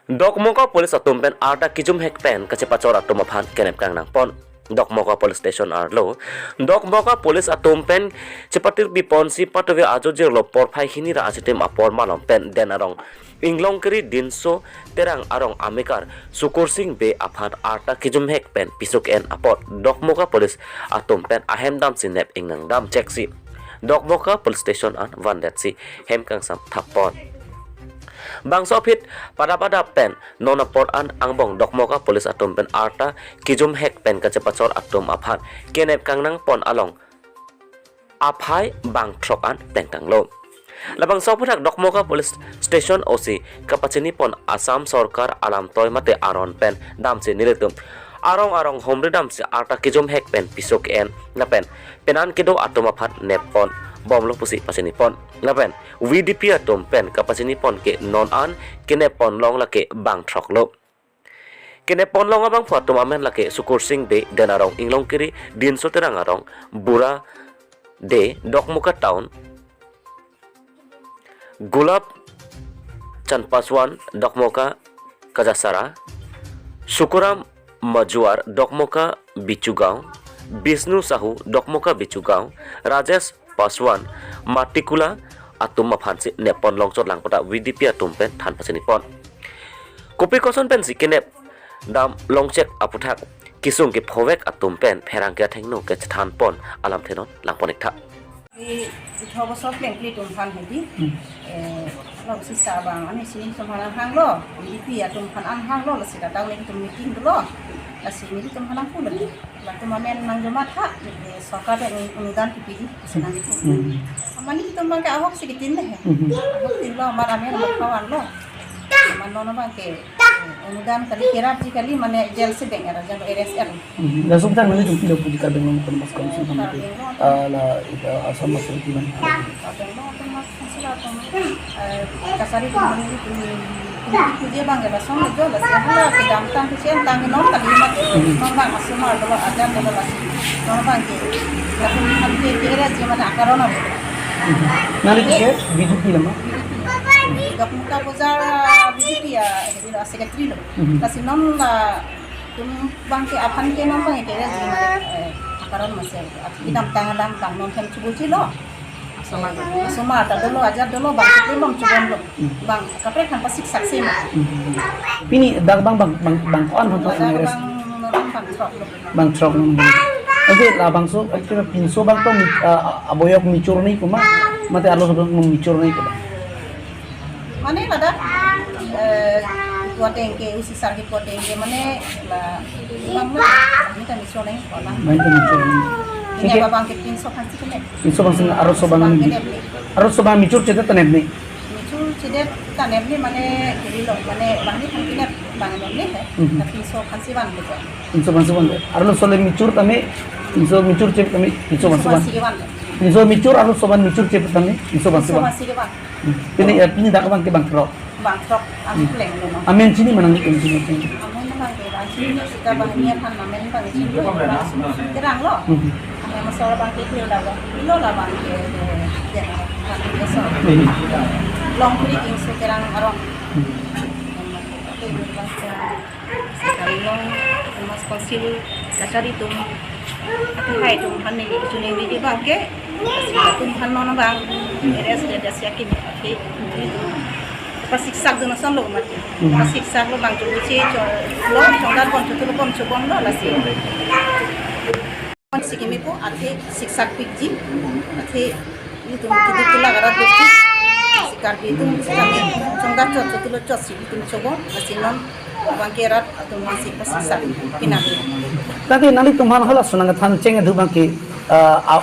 Dokmoka Police atumpen arta kijum hekpen kacepacor atumaphan kenep kang nang pon. Dokmoka Police Station arlo. Dokmoka Police atumpen cepatir bipon si patowe ajo jirlo porphai hini ra ajitem apor malom pen den arong. Inglong kiri dinso terang arong amikar sukur sing be aphat arta kijum hekpen pisuk en apot. Dokmoka Police atumpen ahem dam sinep ingnang dam cheksi. Dokmoka Police Station an vandet si hem kang sam thapon. Bangsa phit pada pen nona por an angbong dokmoka Police atum pen arta kijum hek pen kacepacor atum aphat kenep kangnang pon along aphai bang throk an tengtang lo labang soputhak dokmoka Police Station OC kapachini pon Assam Sarkar alam toy mate aron pen damse niletum arong homre damse arta kijum hek pen pisok en lapen penan kido atum aphat nepon bom lo pusi pasini pon ngapen VDP atom pen kapasini pon ke non an kene pon long lake bang throk lo kene pon long abang photo amen lake sukur sing be denarong inglong kiri din soterang arong bura de dokmuka town gulab chanpaswan dokmoka kajasara sukuram majuar dokmoka bichugao Bisnu Sahu dokmoka bichugao Rajesh Paswan Matikula atum maphansi nepon longchot langpota VDP atum pen than pasini pon kopi koson pen sikenep dam longchek aputhak kisung ke phowek atum pen pherang ke thengno ke than pon alam thenon langponek tha di thobosok lengkli tum phan hedi lo si sabang ani sini samalang hang lo VDP atum phan an hang lo sida daw ning tum meeting lo asini tum halang pun la tum amen nang jamat ha सरकार अनुदान की PG senang itu amani kita bang ke ahok sikitin deh ahok tin lo amar amen kawan lo man lo bang ke अनुदान kali kira ji kali mane jail se beng era jalo RSL la subtan mane tum pilo puji kadang ngom kon mas komisi sama la ita asam masuk di mana kadang lo kan mas sila tum kasari tum mane tum puji bang ke basong jo la sela ke damtan ke sen tang nom kali mat nom bang masumar lo ajan lo la nom bang ke la tum hamke kira ji mane akarona nali ke BJP lama Dokmuka Bazar BJP ya jadi sekretari lo kasi nom la tum bang ke apan ke nom bang ke ji mane akaron masih idam tangalam tang nom kan cubuci lo sama ta dulu ajar dulu bang ke nom cubon lo bang kapre kan pasik saksi ma ini dag bang on untuk ngres bang trok oke la bang so kira pinso bang to aboyok micur ni kuma mate arlo so micur ni kuma mana ada kuateng ke usi sargi kuateng ke mana la bang ni kan micur ni orang main to micur ni ini apa bang ke pinso kan sih kan pinso bang sen arlo so bang micur cete tanep ni micur cede tanep ni mana kiri lo mana bang ni kan kini bang ni tapi pinso kan sih bang gitu pinso bang sebang arlo so le micur tame pinso micur cete tame pinso bang sebang masih bang pinso micur arlo so bang micur cete tame pinso bang sebang masih bang Pini dak bang ke bang trok bang trok aku pleng lo amen sini manang ni sini amen bang ke bang sini kita bang niat kan amen bang sini terang lo amen masalah bang ke lo lah bang ke ya kan biasa long kiri ing sekarang arong sekali long mas konsil kasar itu aku hai tum han ni suning di bang ke tum han nona bang rs dia yakin ke itu pasiksak dengan sanlo mati pasiksak lo bang tu ci lo chongdan kon tu lo kon chobon lo la si kon sikimi ko ate siksak pikji ate itu kita lagara pikji sikar itu sikami chongdan tu lo chosi itu chobon asinon bang kerat atau masih pasiksak pinang tapi nanti tuman halas sunang than ceng adu bang ke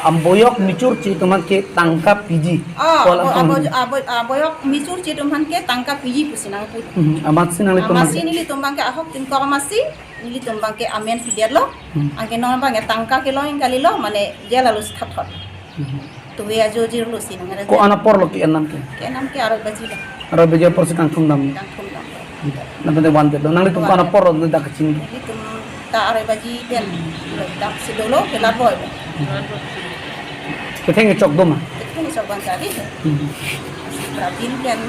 amboyok micur ci tuman ke tangkap piji aboyok micur ci tuman ke tangkap piji pusinang put amat sinang tuman masih ni tumbang ke ahok tin ko masih ni tumbang ke amen pider lo angke non bang tangka ke lo yang kali lo mane jela lu thathot tu ya jo jir lu sinang ko ana por lo ki enam ke aro baji la aro bejo por sikang thundam nampe wan te nang tum kana por lo dak cing itu ta aro baji den dak sidolo ke la boy ke thenge chok doma itu ni soban tadi Rabin kan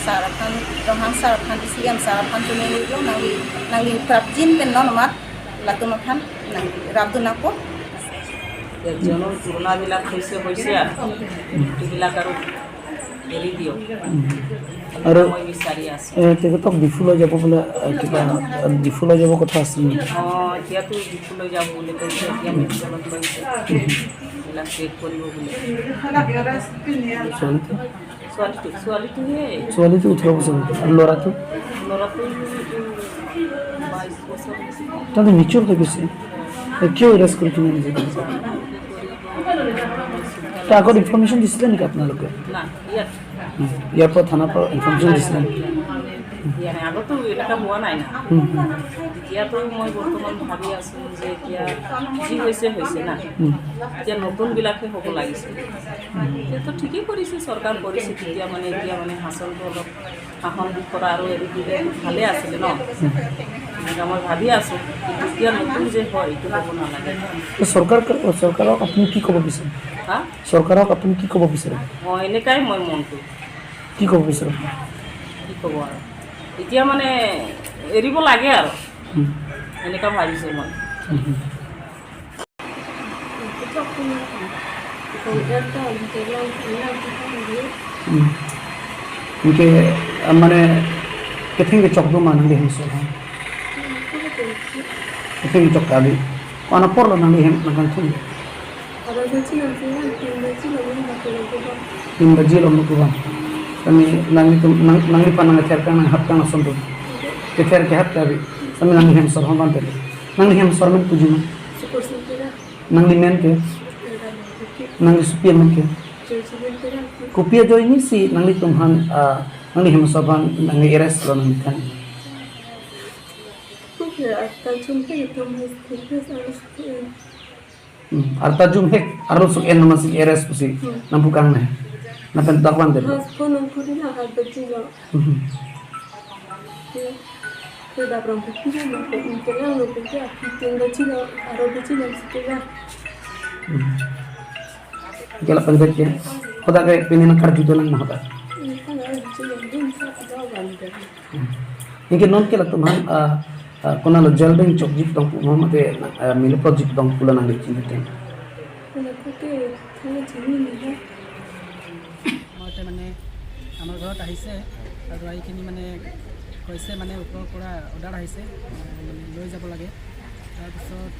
sarapan rohang sarapan isiam sarapan tu nili lo nang prapjin pen non mat latu makan nang rabdu napo একজনের পুরোনাবিলাক হৈছে আৰু এইবিলাক আৰু এৰি দিয়ক আৰু মই বিচাৰি আছোঁ তেখেতক ডিফুলৈ যাব বোলে কিবা ডিফুলৈ যাব কথা আছিল নেকি? এতিয়াতো ডিফুলৈ যাব বুলি কৈছে এতিয়া মেডিকেলত লৈছে এইবিলাক চেক কৰিব বুলি ছোৱালীটো 18 বছৰ আৰু ল'ৰাটো ল'ৰাটো 22 বছৰ তাতে মিচুৰ হৈ গৈছে কিয় এৰেষ্ট কৰি কিনে নিজে আগত ইনফৰ্মেশ্যন দিছিলে নেকি আপোনালোকে না ইয়াত ইয়াৰ পৰা থানাৰ পৰা ইনফৰ্মেশ্যন দিছিলে ইয়াৰ আগতো এনেকুৱা হোৱা নাই না এতিয়াতো মই বৰ্তমান ভাবি আছোঁ যে এতিয়া যি হৈছে না এতিয়া নতুনবিলাকহে হ'ব লাগিছিল এতিয়াতো ঠিকেই কৰিছে চৰকাৰ কৰিছে তেতিয়া মানে এতিয়া মানে শাসনটো অলপ শাসন কৰা আৰু এৰি দিলে ভালে আছিলে ন এনেকুৱা মই ভাবি আছোঁ এতিয়া নতুন যে হয় এইটো হ'ব নালাগে চৰকাৰক আপুনি কি ক'ব বিচাৰে হা চৰকাৰক আপুনি কি ক'ব বিচাৰে এনেকাই মই মনটো কি ক'ব বিচাৰে কি ক'ব আৰু এতিয়া মানে এৰিব লাগে আৰু এনেকুৱা ভাবিছোঁ মই Mungkin mana keting cok tu mana dia hisap, keting cok tadi, mana por lah nanti hem makan tu. Tim baju lom tu bang, kami nanti panang terkan nang hap kan asam tu, keter ke hap tadi, kami nanti hem sorham ban tadi, nanti hem sorham tu juga, nanti men ke, nanti supir men ke. Kopiah jo ini si nanti tumhan nanti hem sorham nanti eres lo nanti kan. Arta jum hek arus suk en masih eres pusi nampu kang nah napen takwan tadi. Kalau pendet ya, kota kayak pengen nakar juta lang na kota. Mungkin non kila tuman kuna lo jalbeng chok jip dong pu mama te milo project dong pula nang lecin ten. মতে মানে আমাৰ ঘৰত আহিছে আৰু এইখিনি মানে কৈছে মানে ওপৰৰ পৰা অৰ্ডাৰ আহিছে লৈ যাব লাগে তাৰপিছত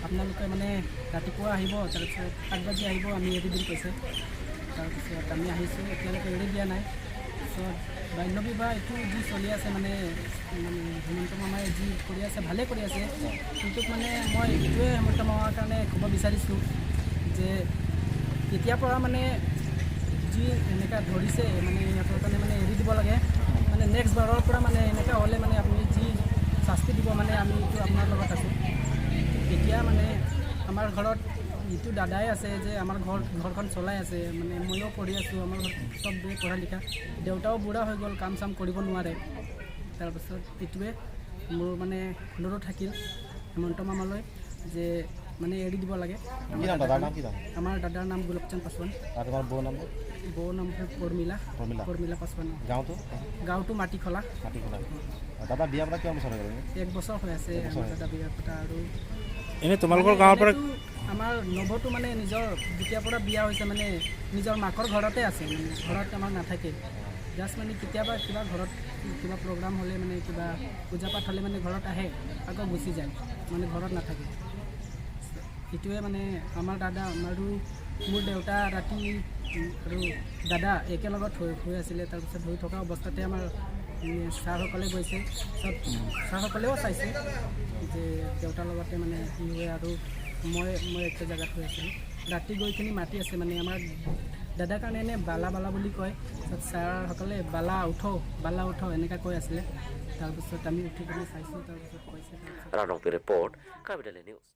আপোনালোকে মানে ৰাতিপুৱা আহিব তাৰপিছত 8 বাজি আহিব আমি এৰি দিম কৈছে তাৰপিছত আমি আহিছোঁ এতিয়ালৈকে এৰি দিয়া নাই তাৰপিছত বাল্য বিবাহ এইটো যি চলি আছে মানে হেমন্ত মামাই যি কৰি আছে ভালে কৰি আছে কিন্তু মানে মই এইটোৱে হেমন্ত মামাৰ কাৰণে ক'ব বিচাৰিছোঁ যে এতিয়াৰ পৰা মানে যি এনেকুৱা ধৰিছে মানে সিহঁতৰ কাৰণে মানে এৰি দিব লাগে মানে নেক্সট বাৰৰ পৰা মানে এনেকুৱা হ'লে মানে আপুনি যি শাস্তি দিব মানে আমি এইটো আপোনাৰ লগত আছোঁ এতিয়া মানে আমাৰ ঘৰত ইটো দাদাই আছে যে আমাৰ ঘৰখন চলাই আছে মানে ময়ো পঢ়ি আছোঁ আমাৰ ঘৰত চব পঢ়া লিখা দেউতাও বুঢ়া হৈ গ'ল কাম চাম কৰিব নোৱাৰে তাৰপিছত এইটোৱে মোৰ মানে অনুৰোধ থাকিল হেমন্ত মামালৈ যে মানে এৰি দিব লাগে আমাৰ দাদাৰ নাম গোলকচন্দ পাছৱান আৰু তোমাৰ বৌ নাম পৰমিলা পাছৱান গাঁওটো মাটিখলা দাদা বিয়া পতা কিমান বছৰ হ'ল 1 বছৰ হৈ আছে আমাৰ দাদা বিয়া পতা আৰু এনে তোমালোকৰ গাঁৱৰ পৰা আমাৰ নৱটো মানে নিজৰ যেতিয়াৰ পৰা বিয়া হৈছে মানে নিজৰ মাকৰ ঘৰতে আছে মানে ঘৰত আমাৰ নাথাকে জাষ্ট মানে কেতিয়াবা কিবা ঘৰত কিবা প্ৰগ্ৰাম হ'লে মানে কিবা পূজা পাঠ হ'লে মানে ঘৰত আহে আকৌ গুচি যায় মানে ঘৰত নাথাকে এইটোৱে মানে আমাৰ দাদা আৰু মোৰ দেউতা ৰাতি আৰু দাদা একেলগত হৈ আছিলে তাৰপিছত হৈ থকা অৱস্থাতে আমাৰ ছাৰসকলে গৈছে চব ছাৰসকলেও চাইছে যে দেউতাৰ লগতে মানে কি হয় আৰু মই একটা জেগাত হৈ আছিলোঁ ৰাতি গৈ কিনি মাতি আছে মানে আমাৰ দাদাৰ কাৰণে এনে বালা বুলি কয় ছাৰসকলে বালা উঠো এনেকৈ কৈ আছিলে তাৰপিছত আমি উঠি কিনি চাইছোঁ তাৰপিছত কৈছে Ranong Report, Kabidale News.